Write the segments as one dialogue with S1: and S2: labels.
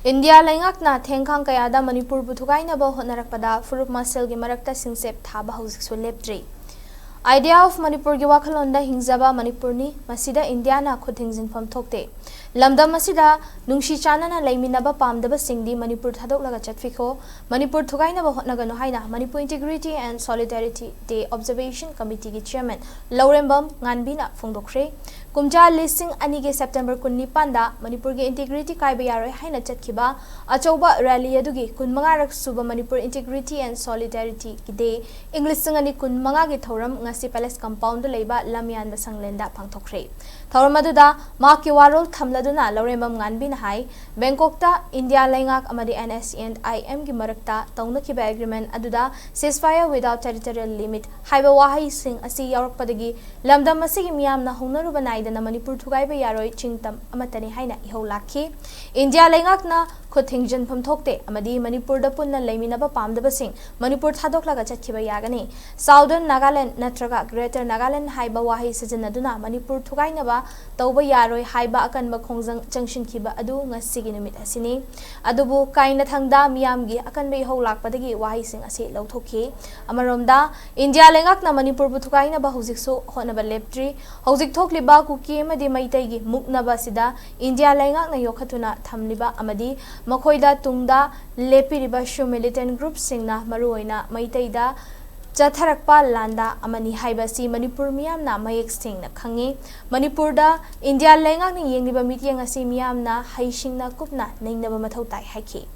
S1: India Langakna Tengkang Kayada Manipur Thugainaba Hotnaganu Furup Maselgi Marakta Singsep Thaba Houses will leptre. Idea of Manipur Giwakalonda Hingzaba Manipurni, Masida Indiana Kutingzin from Tokte. Lamda Masida, Nungshi Chanana Laiminaba Pamdaba Singdi, Manipur Tadok Chatfiko, Manipur Thugainaba Hotnaganu Haina, Manipur Integrity and Solidarity Day Observation Committee Chairman, Laurembam Nganbina Fungdokre, Kumja listing Anige September Kunni Panda, Manipur Integrity Kaibayare Haina Chatkiba, Achoba Rally Yadugi, Kunmangarak Suba Manipur Integrity and Solidarity Day, English Sangani Kunmangagi Thoram, Ngasi Palace Compound Leba, Lamian Basanglenda Pangtokre. Thoramaduda, Mark Warol Tamladuna, Laurembam Nganbin Hai, Bangkokta, India Langak Amadi NSC and IM Gimarakta, Taunakiba Agreement, Aduda, ceasefire without territorial limit, Haiba Wahi Sing, Asi York Padagi, Lamda Masigi Miam na Hunarubanai, the Manipur Thugaiba Yaroi, Chingtam, Amatani Haina, Iholaki, India Langak na Kutingjan Pam Tokte, Amadi, Manipur da Punna Laminaba Pam the Basing, Manipur Tadokla Chatkiba Yagani, Southern Nagaland, Natraga, Greater Nagaland, Haiba Wahi Sajanaduna, Manipur Thugainaba, Tauba Yaroi, Haiba Akan Bakong Junction Kiba, Adu, Siginumit Asini, Adubu, Kaina Tangda, Miamgi, Akan Bay Holak Padagi, Wahi Sing Asi Lautoki, Amaromda, India Langak na Manipur Thugainaba, Hosixo, Honaba Leptri, Hosik Tokliba, Kuki, Madi Maitagi, Muknaba Sida, India Langak na Yokatuna, Tamliba, Amadi, Makoida Tungda, Lepiriba Shu militant group Singna, Maruina, Maitaida, Jatharakpa Landa, Amani Haibasi, Manipur Miam na Mayek Sting na Kangi, Manipur da, India Langak ni Yengiba Mitiang Asi Miam na Haishing na Kupna, Nainaba Matautai Haki.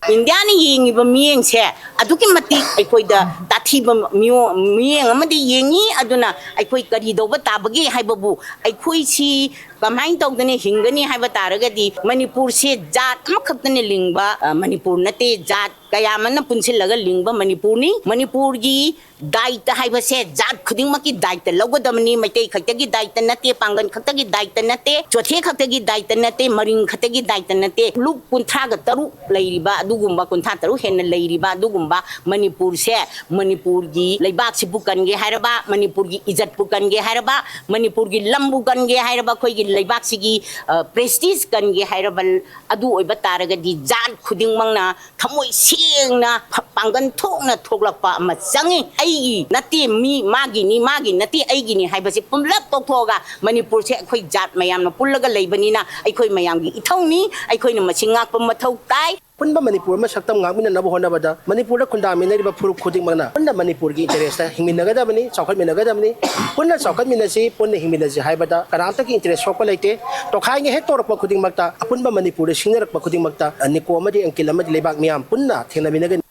S2: Indiana ying iba miyeng se aduki mati aikoi da tathiba miyeng amadi yengi aduna aikoi kari doba tabagi haibabu aikoi si kamain tawdane hingani haiba taragadi Manipur se jat amakhaktane lingba Manipur nate jat kayamana punsilaga lingba Manipur gi daita haiba se jat khudingmaki daita logodamni maitei khaktagi daita nate pangan khaktagi daita nate chothe khaktagi daita nate maring khaktagi daita nate luk kunthraga taru leiriba Dugumba Kuntataru Hen Ladiba Dugumba Manipur se Manipurgi Laibak Sipukange Haraba Manipurgi Izat Pukange Haraba Manipurgi Lambukange Haraba Koigi Laibak Prestige Kange Harabal Adu Obataraga di Jan Kuding Mangna Tamoi Singna Pangan Tokna Toglapa Matsangi Aigi Nati Magi Nati Aigini Hibasi Pumlap Toga Manipur se Koi Jat Mayam Pulaga Labanina Aikoi Mayangi Itoni Aikoi Machinga Pumatau Tai
S3: Punba Manipur Masaktam Gamina Nabonabada, Manipur Kundamina Puru Kudik Mana, Punda Manipur interest, Himinagadamini, Sokat Minagadamini, Punda Sokat Minasi, Punda Himinazi Haibada, Karantaki interest Sokolate, Tokai Hetor Pakuding Mata, Punba Manipur, Singer Pakuding Mata, and Nikomadi and Kilamadi Lebak Miam, Punda, Tinaminagan.